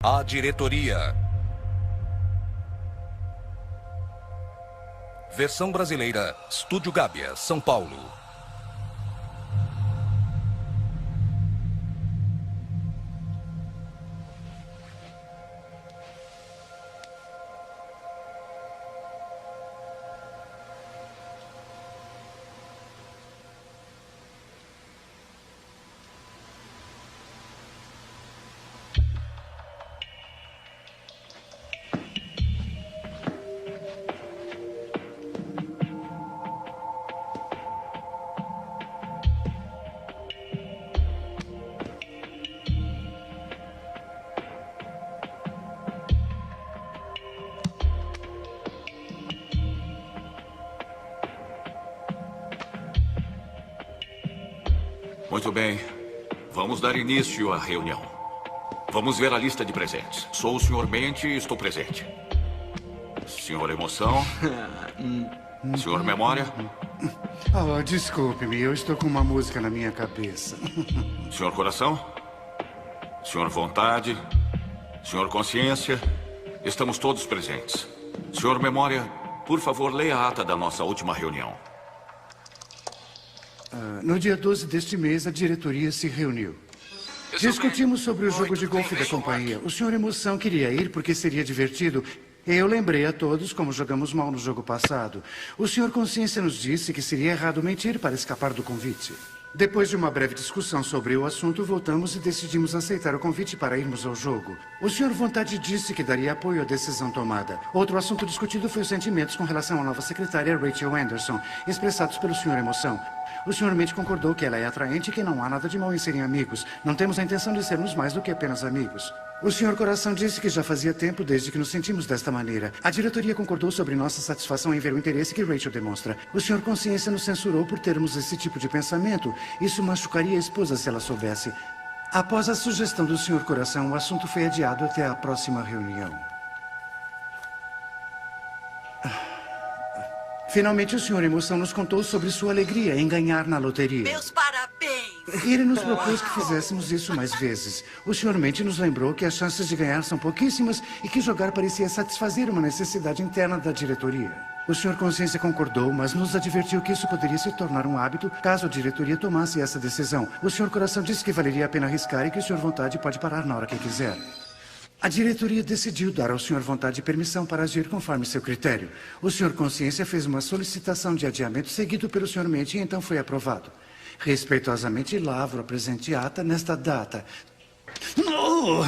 A diretoria. Versão brasileira, Estúdio Gábia, São Paulo. Muito bem. Vamos dar início à reunião. Vamos ver a lista de presentes. Sou o Sr. Mente e estou presente. Sr. Emoção? Sr. Memória? Oh, desculpe-me, eu estou com uma música na minha cabeça. Sr. Coração? Sr. Vontade? Sr. Consciência? Estamos todos presentes. Sr. Memória, por favor, leia a ata da nossa última reunião. No dia 12 deste mês, a diretoria se reuniu. Discutimos sobre o jogo de golfe da companhia. O Sr. Emoção queria ir porque seria divertido. Eu lembrei a todos como jogamos mal no jogo passado. O Sr. Consciência nos disse que seria errado mentir para escapar do convite. Depois de uma breve discussão sobre o assunto, voltamos e decidimos aceitar o convite para irmos ao jogo. O Sr. Vontade disse que daria apoio à decisão tomada. Outro assunto discutido foi os sentimentos com relação à nova secretária Rachel Anderson, expressados pelo Sr. Emoção. O Sr. Mente concordou que ela é atraente e que não há nada de mal em serem amigos. Não temos a intenção de sermos mais do que apenas amigos. O Sr. Coração disse que já fazia tempo desde que nos sentimos desta maneira. A diretoria concordou sobre nossa satisfação em ver o interesse que Rachel demonstra. O Sr. Consciência nos censurou por termos esse tipo de pensamento. Isso machucaria a esposa se ela soubesse. Após a sugestão do Sr. Coração, o assunto foi adiado até a próxima reunião. Finalmente, o Sr. Emoção nos contou sobre sua alegria em ganhar na loteria. Meus parabéns! E ele nos propôs que fizéssemos isso mais vezes. O Sr. Mente nos lembrou que as chances de ganhar são pouquíssimas e que jogar parecia satisfazer uma necessidade interna da diretoria. O Sr. Consciência concordou, mas nos advertiu que isso poderia se tornar um hábito caso a diretoria tomasse essa decisão. O Sr. Coração disse que valeria a pena arriscar e que o Sr. Vontade pode parar na hora que quiser. A diretoria decidiu dar ao Sr. Vontade permissão para agir conforme seu critério. O Sr. Consciência fez uma solicitação de adiamento seguido pelo Sr. Mente e então foi aprovado. Respeitosamente, lavro a presente ata nesta data. Oh,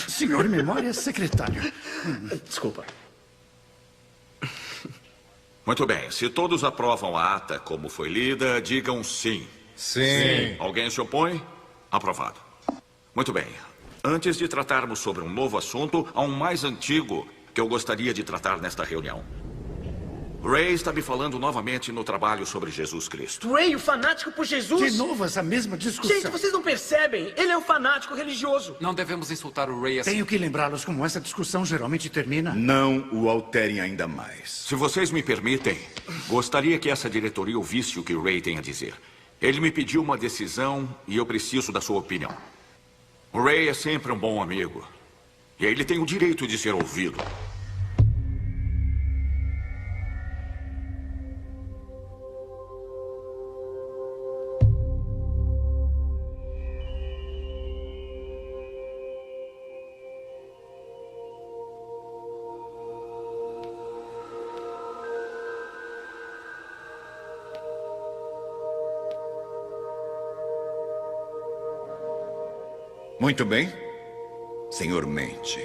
Sr. Memória, secretário. Desculpa. Muito bem. Se todos aprovam a ata como foi lida, digam sim. Sim. Alguém se opõe? Aprovado. Muito bem. Antes de tratarmos sobre um novo assunto, há um mais antigo que eu gostaria de tratar nesta reunião. Ray está me falando novamente no trabalho sobre Jesus Cristo. Ray, o fanático por Jesus? De novo, essa mesma discussão. Gente, vocês não percebem? Ele é um fanático religioso. Não devemos insultar o Ray assim. Tenho que lembrá-los como essa discussão geralmente termina. Não o alterem ainda mais. Se vocês me permitem, gostaria que essa diretoria ouvisse o que Ray tem a dizer. Ele me pediu uma decisão e eu preciso da sua opinião. O Ray é sempre um bom amigo. E ele tem o direito de ser ouvido. Muito bem. Senhor Mente,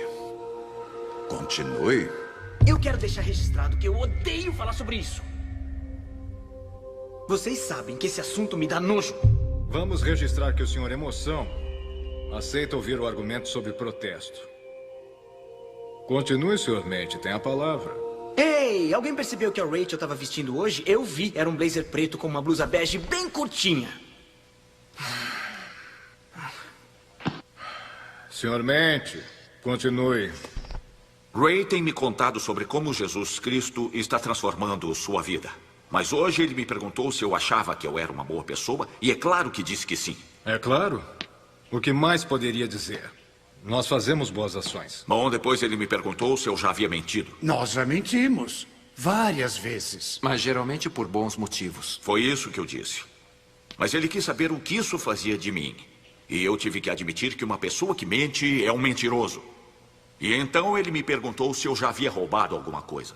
continue. Eu quero deixar registrado que eu odeio falar sobre isso. Vocês sabem que esse assunto me dá nojo. Vamos registrar que o Sr. Emoção aceita ouvir o argumento sobre protesto. Continue, Sr. Mente, tem a palavra. Ei, alguém percebeu que a Rachel estava vestindo hoje? Eu vi, era um blazer preto com uma blusa bege bem curtinha. Sr. Mente, continue. Ray tem me contado sobre como Jesus Cristo está transformando sua vida. Mas hoje ele me perguntou se eu achava que eu era uma boa pessoa, e é claro que disse que sim. É claro. O que mais poderia dizer? Nós fazemos boas ações. Bom, depois ele me perguntou se eu já havia mentido. Nós já mentimos. Várias vezes. Mas geralmente por bons motivos. Foi isso que eu disse. Mas ele quis saber o que isso fazia de mim. E eu tive que admitir que uma pessoa que mente é um mentiroso. E então ele me perguntou se eu já havia roubado alguma coisa.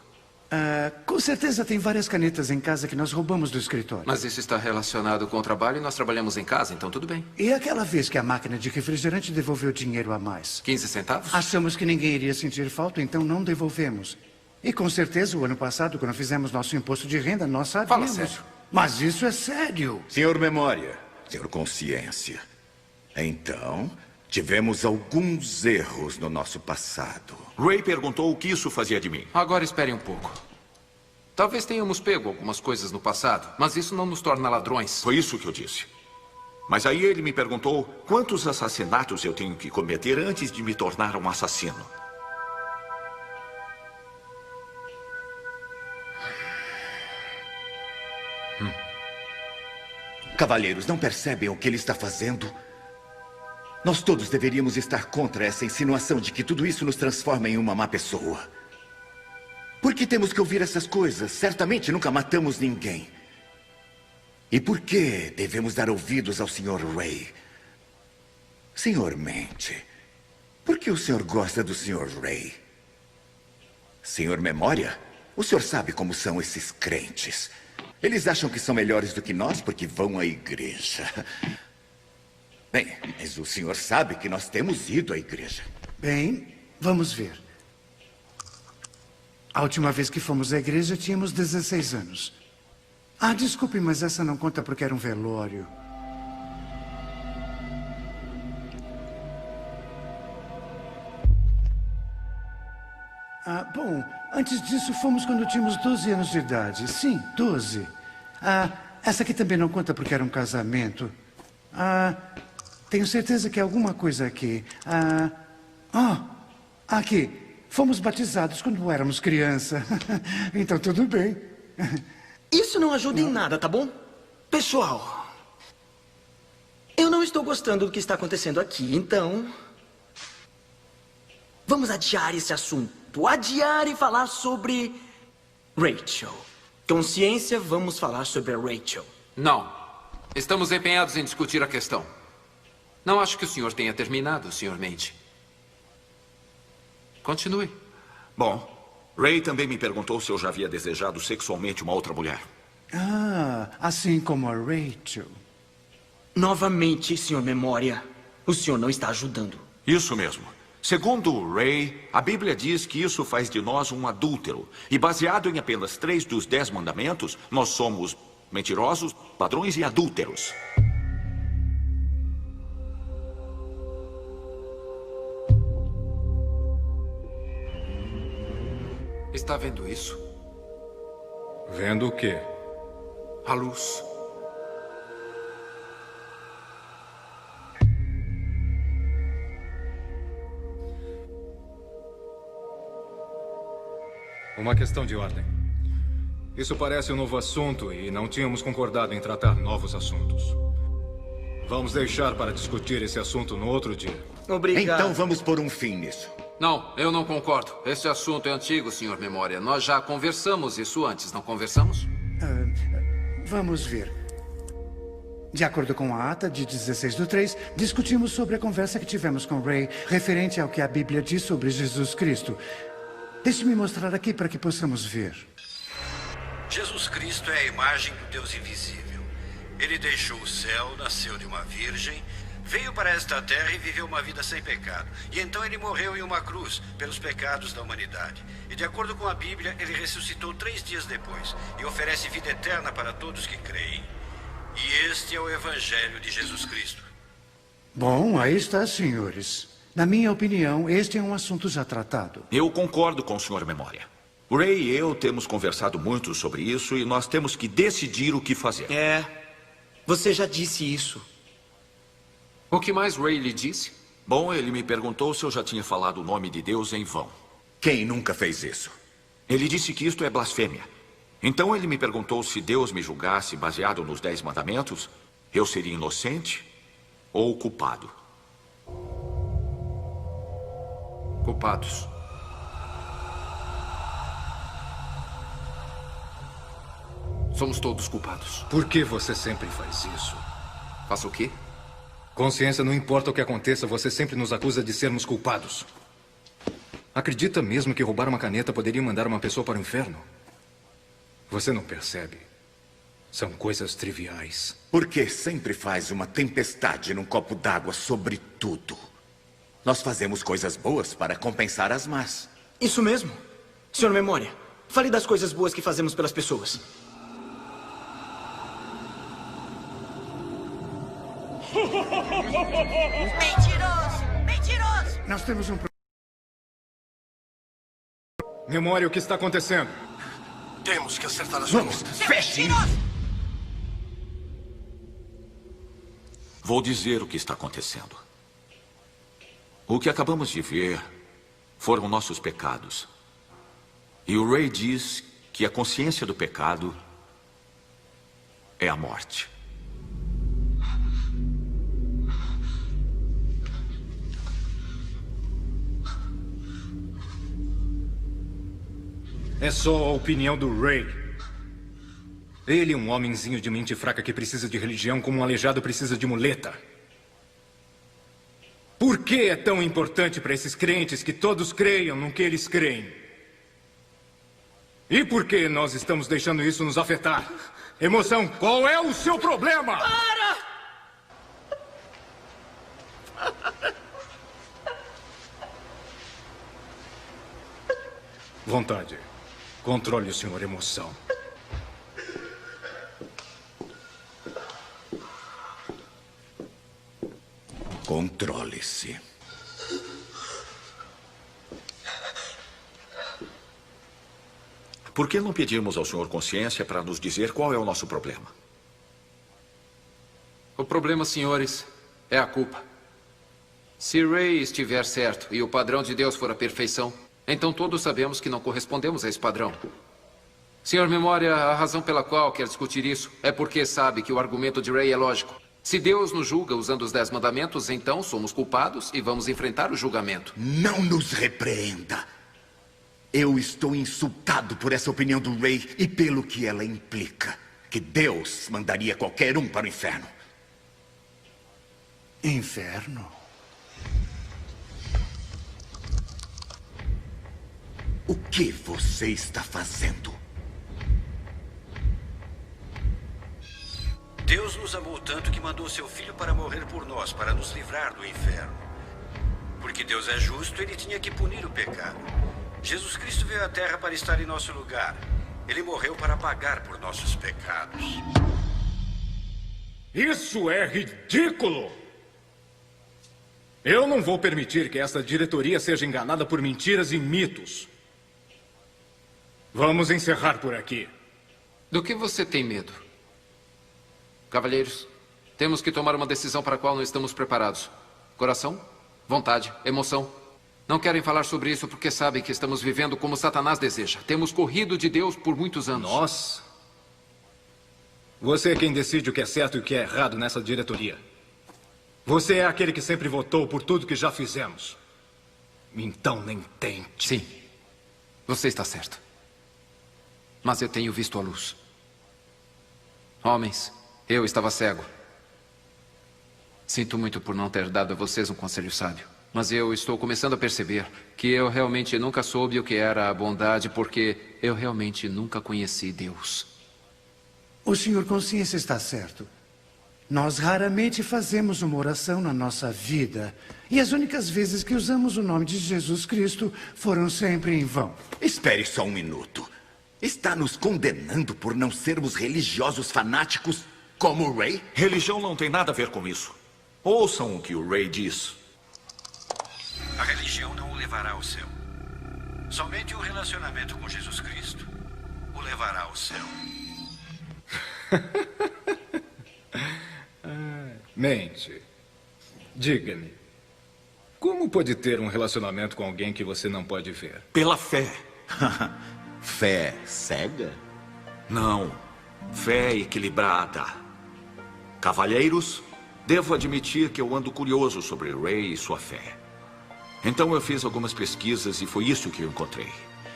Com certeza tem várias canetas em casa que nós roubamos do escritório. Mas isso está relacionado com o trabalho e nós trabalhamos em casa, então tudo bem. E aquela vez que a máquina de refrigerante devolveu dinheiro a mais? 15 centavos? Achamos que ninguém iria sentir falta, então não devolvemos. E com certeza, o ano passado, quando fizemos nosso imposto de renda, nós sabíamos. Fala sério. Mas isso é sério. Senhor Memória, senhor Consciência. Então, tivemos alguns erros no nosso passado. Ray perguntou o que isso fazia de mim. Agora espere um pouco. Talvez tenhamos pego algumas coisas no passado, mas isso não nos torna ladrões. Foi isso que eu disse. Mas aí ele me perguntou quantos assassinatos eu tenho que cometer antes de me tornar um assassino. Cavalheiros, não percebem o que ele está fazendo? Nós todos deveríamos estar contra essa insinuação de que tudo isso nos transforma em uma má pessoa. Por que temos que ouvir essas coisas? Certamente nunca matamos ninguém. E por que devemos dar ouvidos ao Sr. Ray? Senhor Mente, por que o senhor gosta do Sr. Ray? Senhor Memória, o senhor sabe como são esses crentes. Eles acham que são melhores do que nós porque vão à igreja. Bem, mas o senhor sabe que nós temos ido à igreja. Bem, vamos ver. A última vez que fomos à igreja, tínhamos 16 anos. Desculpe, mas essa não conta porque era um velório. Bom, antes disso fomos quando tínhamos 12 anos de idade. Sim, 12. Essa aqui também não conta porque era um casamento. Tenho certeza que é alguma coisa aqui. Aqui. Fomos batizados quando éramos criança. Então tudo bem. Isso não ajuda em nada, tá bom? Pessoal, eu não estou gostando do que está acontecendo aqui, então... Vamos adiar esse assunto. Adiar e falar sobre... Rachel. Consciência, vamos falar sobre a Rachel. Não. Estamos empenhados em discutir a questão. Não acho que o senhor tenha terminado, Sr. Mente. Continue. Bom, Ray também me perguntou se eu já havia desejado sexualmente uma outra mulher. Assim como a Rachel. Novamente, Sr. Memória, o senhor não está ajudando. Isso mesmo. Segundo Ray, a Bíblia diz que isso faz de nós um adúltero. E baseado em apenas 3 dos 10 mandamentos, nós somos mentirosos, ladrões e adúlteros. Está vendo isso? Vendo o quê? A luz. Uma questão de ordem. Isso parece um novo assunto e não tínhamos concordado em tratar novos assuntos. Vamos deixar para discutir esse assunto no outro dia. Obrigado. Então vamos pôr um fim nisso. Não, eu não concordo. Esse assunto é antigo, Sr. Memória. Nós já conversamos isso antes, não conversamos? Vamos ver. De acordo com a ata de 16/3, discutimos sobre a conversa que tivemos com Ray referente ao que a Bíblia diz sobre Jesus Cristo. Deixe-me mostrar aqui para que possamos ver. Jesus Cristo é a imagem do Deus invisível. Ele deixou o céu, nasceu de uma virgem, veio para esta terra e viveu uma vida sem pecado. E então ele morreu em uma cruz pelos pecados da humanidade. E de acordo com a Bíblia, ele ressuscitou 3 dias depois e oferece vida eterna para todos que creem. E este é o Evangelho de Jesus Cristo. Bom, aí está, senhores. Na minha opinião, este é um assunto já tratado. Eu concordo com o Sr. Memória. Ray e eu temos conversado muito sobre isso e nós temos que decidir o que fazer. Você já disse isso. O que mais Ray lhe disse? Bom, ele me perguntou se eu já tinha falado o nome de Deus em vão. Quem nunca fez isso? Ele disse que isto é blasfêmia. Então ele me perguntou se Deus me julgasse baseado nos 10 mandamentos, eu seria inocente ou culpado. Culpados. Somos todos culpados. Por que você sempre faz isso? Faço o quê? Consciência, não importa o que aconteça, você sempre nos acusa de sermos culpados. Acredita mesmo que roubar uma caneta poderia mandar uma pessoa para o inferno? Você não percebe. São coisas triviais. Por que sempre faz uma tempestade num copo d'água sobre tudo? Nós fazemos coisas boas para compensar as más. Isso mesmo. Senhor Memória, fale das coisas boas que fazemos pelas pessoas. Mentiroso! Mentiroso! Nós temos um Memória, o que está acontecendo? Temos que acertar as Vamos, contas. fechem! Vou dizer o que está acontecendo. O que acabamos de ver foram nossos pecados. E o Ray diz que a consciência do pecado é a morte. É só a opinião do Ray. Ele é um homenzinho de mente fraca que precisa de religião como um aleijado precisa de muleta. Por que é tão importante para esses crentes que todos creiam no que eles creem? E por que nós estamos deixando isso nos afetar? Emoção, qual é o seu problema? Para! Vontade. Controle o senhor Emoção. Controle-se. Por que não pedimos ao Senhor Consciência para nos dizer qual é o nosso problema? O problema, senhores, é a culpa. Se Ray estiver certo e o padrão de Deus for a perfeição, então todos sabemos que não correspondemos a esse padrão. Senhor Memória, a razão pela qual quer discutir isso é porque sabe que o argumento de Ray é lógico. Se Deus nos julga usando os 10 mandamentos, então somos culpados e vamos enfrentar o julgamento. Não nos repreenda. Eu estou insultado por essa opinião do Ray e pelo que ela implica. Que Deus mandaria qualquer um para o inferno. inferno. O que você está fazendo? Deus nos amou tanto que mandou seu filho para morrer por nós, para nos livrar do inferno. Porque Deus é justo, ele tinha que punir o pecado. Jesus Cristo veio à Terra para estar em nosso lugar. Ele morreu para pagar por nossos pecados. Isso é ridículo! Eu não vou permitir que esta diretoria seja enganada por mentiras e mitos. Vamos encerrar por aqui. Do que você tem medo? Cavalheiros, temos que tomar uma decisão para a qual não estamos preparados. Coração, vontade, emoção. Não querem falar sobre isso porque sabem que estamos vivendo como Satanás deseja. Temos corrido de Deus por muitos anos. Nós? Você é quem decide o que é certo e o que é errado nessa diretoria. Você é aquele que sempre votou por tudo que já fizemos. Então nem tente. Sim, você está certo. Mas eu tenho visto a luz. Homens, eu estava cego. Sinto muito por não ter dado a vocês um conselho sábio. Mas eu estou começando a perceber que eu realmente nunca soube o que era a bondade porque eu realmente nunca conheci Deus. O senhor Consciência está certo. Nós raramente fazemos uma oração na nossa vida. E as únicas vezes que usamos o nome de Jesus Cristo foram sempre em vão. Espere só um minuto. Está nos condenando por não sermos religiosos fanáticos como o Ray? Religião não tem nada a ver com isso. Ouçam o que o Ray diz. A religião não o levará ao céu. Somente um relacionamento com Jesus Cristo o levará ao céu. Mente, diga-me, como pode ter um relacionamento com alguém que você não pode ver? Pela fé. Fé cega? Não. Fé equilibrada. Cavalheiros, devo admitir que eu ando curioso sobre Ray e sua fé. Então eu fiz algumas pesquisas e foi isso que eu encontrei.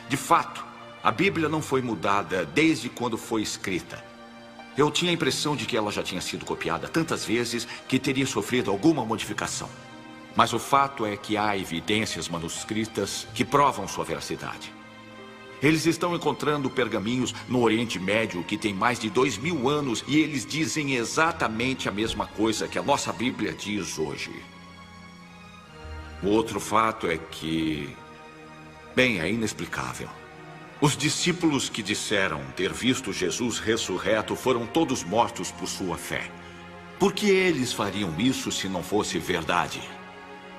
De fato, a Bíblia não foi mudada desde quando foi escrita. Eu tinha a impressão de que ela já tinha sido copiada tantas vezes que teria sofrido alguma modificação. Mas o fato é que há evidências manuscritas que provam sua veracidade. Eles estão encontrando pergaminhos no Oriente Médio que tem mais de 2000 anos e eles dizem exatamente a mesma coisa que a nossa Bíblia diz hoje. O outro fato é que, bem, é inexplicável. Os discípulos que disseram ter visto Jesus ressurreto foram todos mortos por sua fé. Por que eles fariam isso se não fosse verdade?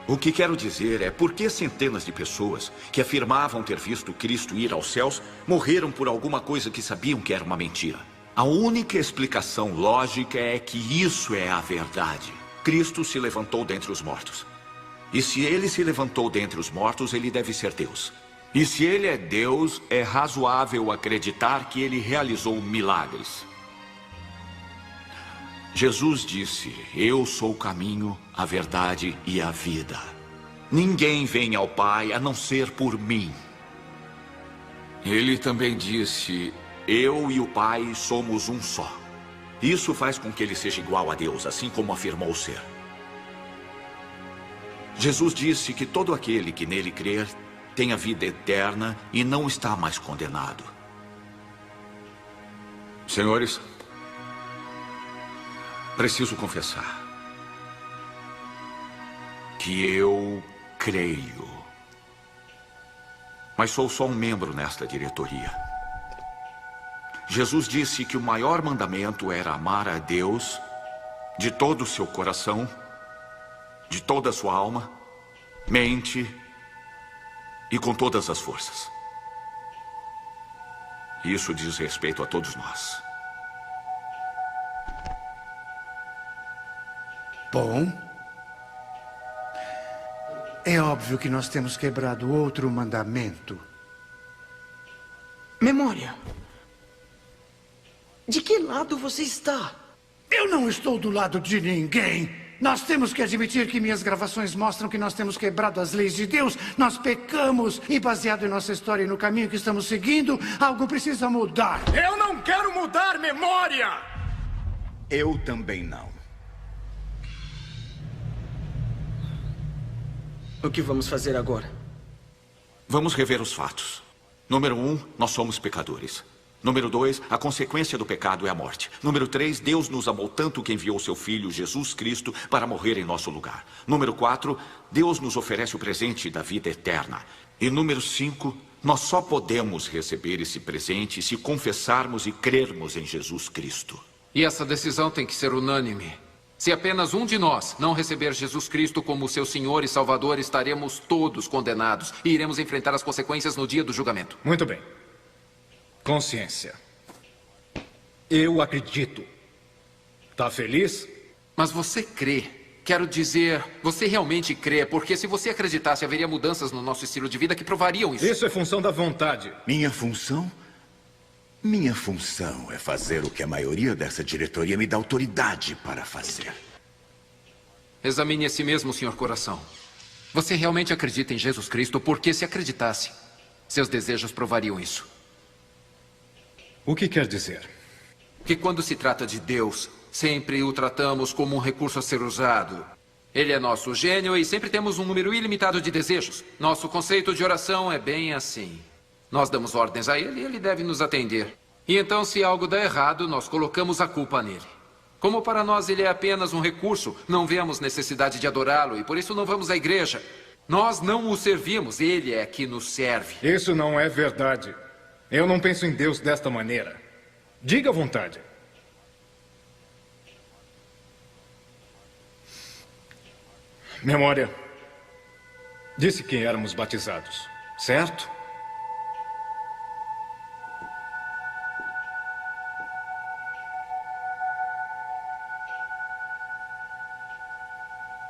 O que quero dizer é por que centenas de pessoas que afirmavam ter visto Cristo ir aos céus morreram por alguma coisa que sabiam que era uma mentira. A única explicação lógica é que isso é a verdade. Cristo se levantou dentre os mortos. E se ele se levantou dentre os mortos, ele deve ser Deus. E se ele é Deus, é razoável acreditar que ele realizou milagres. Jesus disse: eu sou o caminho, a verdade e a vida. Ninguém vem ao Pai a não ser por mim. Ele também disse: eu e o Pai somos um só. Isso faz com que ele seja igual a Deus, assim como afirmou ser. Jesus disse que todo aquele que nele crer tem a vida eterna e não está mais condenado. Senhores, preciso confessar que eu creio, mas sou só um membro nesta diretoria. Jesus disse que o maior mandamento era amar a Deus de todo o seu coração, de toda a sua alma, mente e com todas as forças. Isso diz respeito a todos nós. Bom, é óbvio que nós temos quebrado outro mandamento. Memória. De que lado você está? Eu não estou do lado de ninguém. Nós temos que admitir que minhas gravações mostram que nós temos quebrado as leis de Deus. Nós pecamos e, baseado em nossa história e no caminho que estamos seguindo, algo precisa mudar. Eu não quero mudar, Memória! Eu também não. O que vamos fazer agora? Vamos rever os fatos. Número 1, nós somos pecadores. Número 2, a consequência do pecado é a morte. Número 3, Deus nos amou tanto que enviou seu Filho, Jesus Cristo, para morrer em nosso lugar. Número 4, Deus nos oferece o presente da vida eterna. E número 5, nós só podemos receber esse presente se confessarmos e crermos em Jesus Cristo. E essa decisão tem que ser unânime. Se apenas um de nós não receber Jesus Cristo como seu Senhor e Salvador, estaremos todos condenados e iremos enfrentar as consequências no dia do julgamento. Muito bem. Consciência. Eu acredito. Tá feliz? Mas você crê. Quero dizer, você realmente crê, porque se você acreditasse, haveria mudanças no nosso estilo de vida que provariam isso. Isso é função da vontade. Minha função? Minha função é fazer o que a maioria dessa diretoria me dá autoridade para fazer. Examine a si mesmo, Senhor Coração. Você realmente acredita em Jesus Cristo? Porque se acreditasse, seus desejos provariam isso. O que quer dizer? Que quando se trata de Deus, sempre o tratamos como um recurso a ser usado. Ele é nosso gênio e sempre temos um número ilimitado de desejos. Nosso conceito de oração é bem assim. Nós damos ordens a ele e ele deve nos atender. E então, se algo dá errado, nós colocamos a culpa nele. Como para nós ele é apenas um recurso, não vemos necessidade de adorá-lo e por isso não vamos à igreja. Nós não o servimos, ele é que nos serve. Isso não é verdade. Eu não penso em Deus desta maneira. Diga à vontade. Memória. Disse que éramos batizados, certo?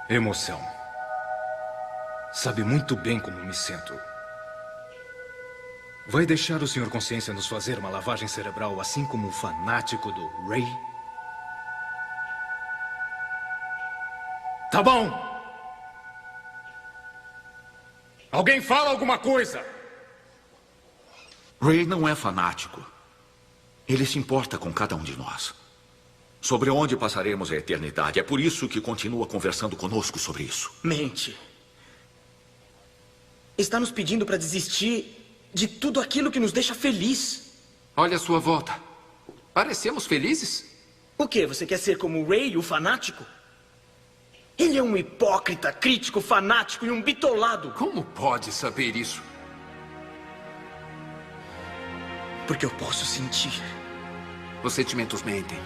Emoção. Sabe muito bem como me sinto. Vai deixar o Senhor Consciência nos fazer uma lavagem cerebral assim como o fanático do Ray? Tá bom! Alguém fala alguma coisa! Ray não é fanático. Ele se importa com cada um de nós. Sobre onde passaremos a eternidade. É por isso que continua conversando conosco sobre isso. Mente. Está nos pedindo para desistir de tudo aquilo que nos deixa feliz. Olha à sua volta. Parecemos felizes? O quê? Você quer ser como o Ray, o fanático? Ele é um hipócrita, crítico, fanático e um bitolado. Como pode saber isso? Porque eu posso sentir. Os sentimentos mentem.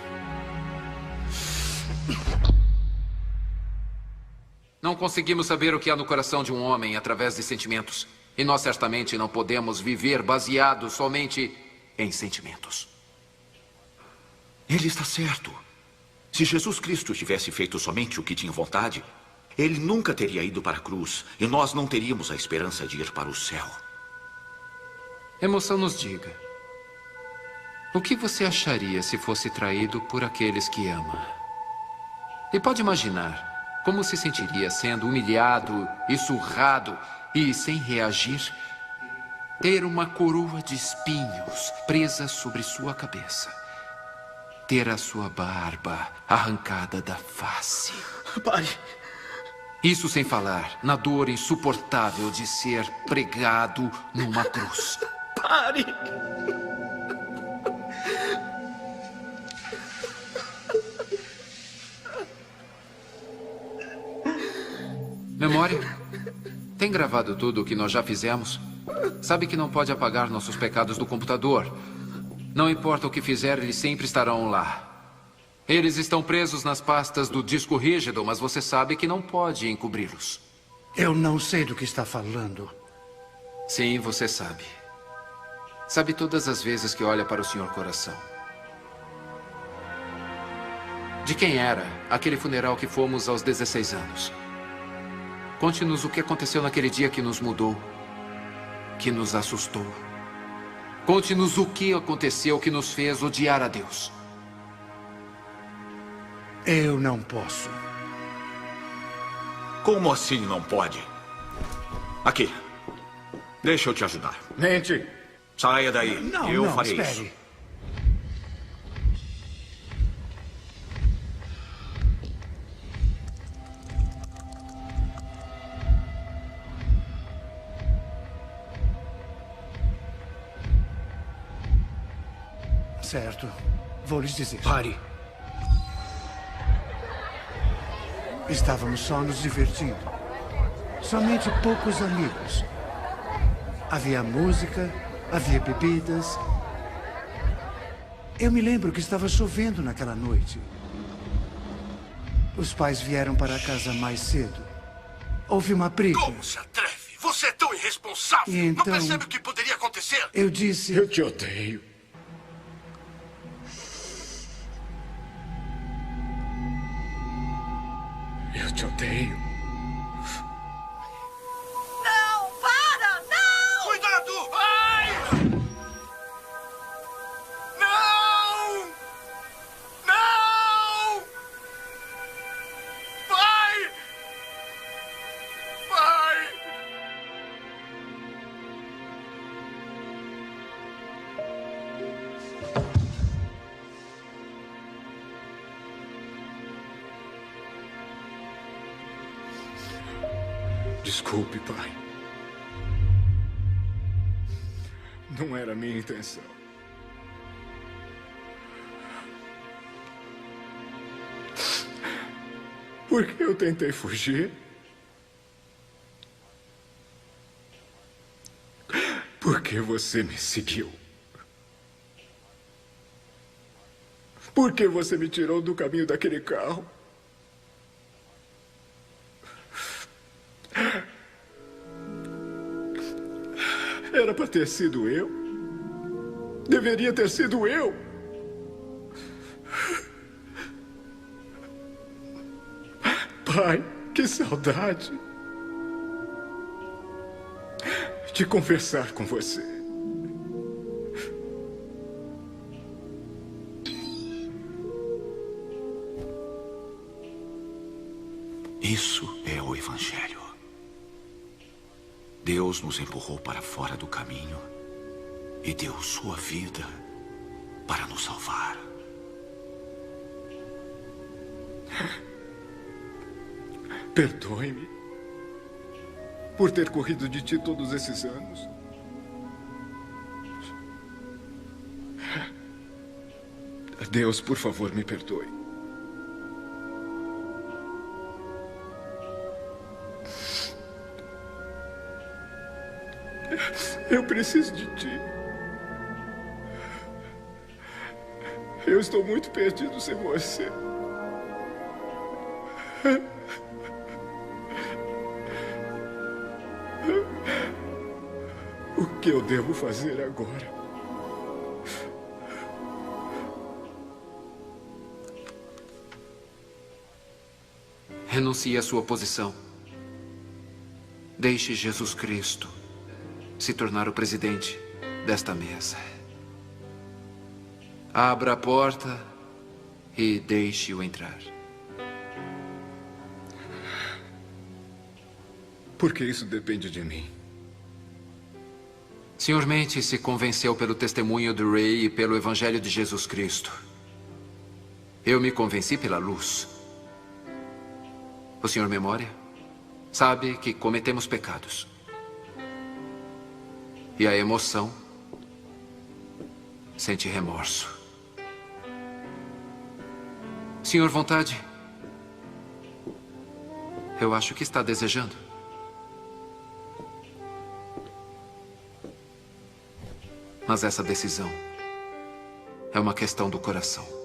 Não conseguimos saber o que há no coração de um homem através de sentimentos. E nós certamente não podemos viver baseados somente em sentimentos. Ele está certo. Se Jesus Cristo tivesse feito somente o que tinha vontade, ele nunca teria ido para a cruz e nós não teríamos a esperança de ir para o céu. Emoção, nos diga. O que você acharia se fosse traído por aqueles que ama? E pode imaginar como se sentiria sendo humilhado e surrado e, sem reagir, ter uma coroa de espinhos presa sobre sua cabeça. Ter a sua barba arrancada da face. Pare. Isso sem falar na dor insuportável de ser pregado numa cruz. Pare! Memória? Tem gravado tudo o que nós já fizemos? Sabe que não pode apagar nossos pecados do computador. Não importa o que fizer, eles sempre estarão lá. Eles estão presos nas pastas do disco rígido, mas você sabe que não pode encobri-los. Eu não sei do que está falando. Sim, você sabe. Sabe todas as vezes que olha para o Senhor Coração. De quem era aquele funeral que fomos aos 16 anos? Conte-nos o que aconteceu naquele dia que nos mudou, que nos assustou. Conte-nos o que aconteceu que nos fez odiar a Deus. Eu não posso. Como assim não pode? Aqui. Deixa eu te ajudar. Mente. Saia daí. Eu farei espere. isso. Certo. Vou lhes dizer. Pare. Estávamos só nos divertindo. Somente poucos amigos. Havia música, havia bebidas. Eu me lembro que estava chovendo naquela noite. Os pais vieram para casa mais cedo. Houve uma briga. Como se atreve? Você é tão irresponsável. E então, não percebe o que poderia acontecer? Eu disse... Eu te odeio. Eu te odeio. Não, para! Não! Cuidado! Ai! Não! Não! Vai! Vai! Desculpe, pai. Não era a minha intenção. Por que eu tentei fugir? Por que você me seguiu? Por que você me tirou do caminho daquele carro? Era para ter sido eu. Deveria ter sido eu. Pai, que saudade de conversar com você. Isso é o Evangelho. Deus nos empurrou para fora do caminho e deu sua vida para nos salvar. Perdoe-me por ter corrido de ti todos esses anos. Deus, por favor, me perdoe. Eu preciso de ti. Eu estou muito perdido sem você. O que eu devo fazer agora? Renuncie à sua posição. Deixe Jesus Cristo se tornar o presidente desta mesa. Abra a porta e deixe-o entrar. Porque isso depende de mim. Sr. Mente se convenceu pelo testemunho do Ray e pelo Evangelho de Jesus Cristo. Eu me convenci pela luz. O Sr. Memória sabe que cometemos pecados. E a emoção sente remorso. Sr. Vontade, eu acho que está desejando. Mas essa decisão é uma questão do coração.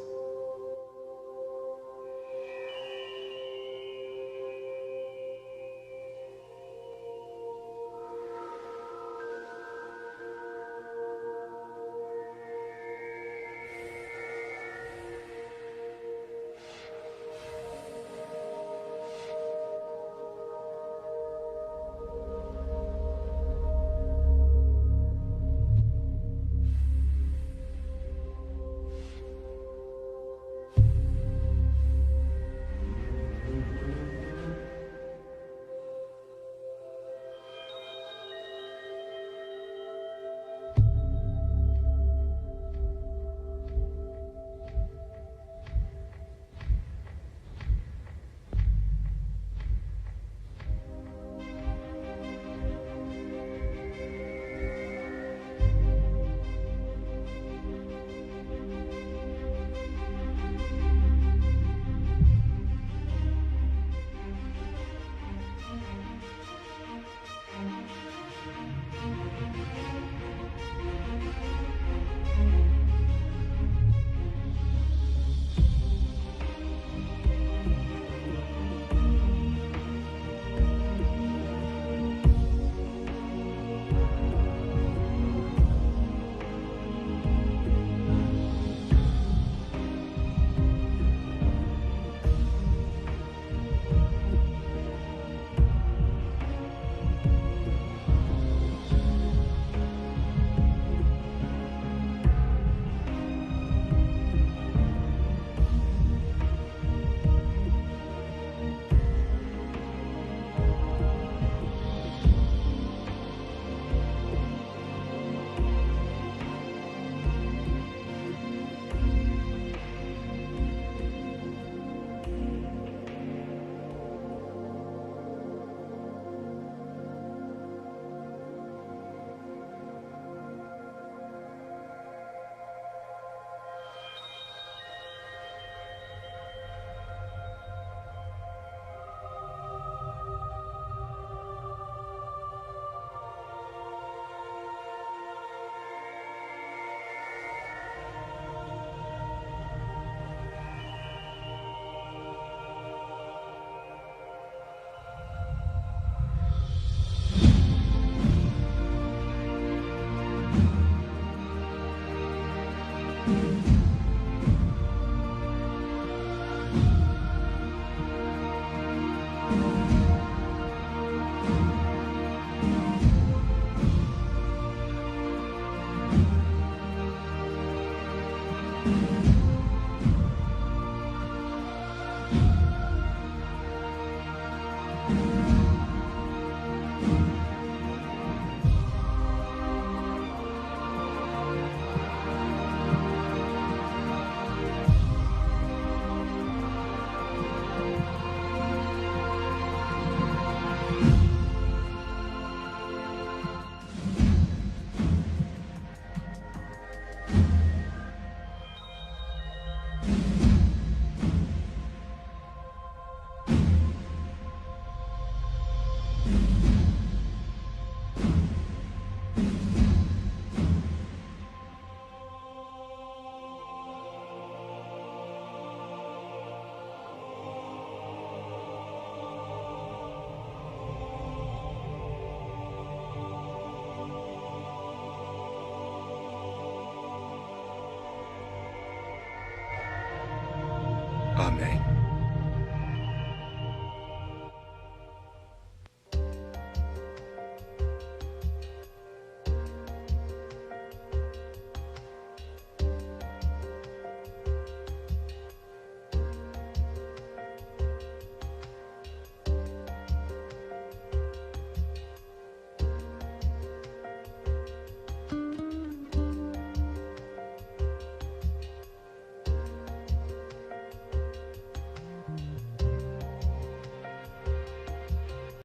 Amém.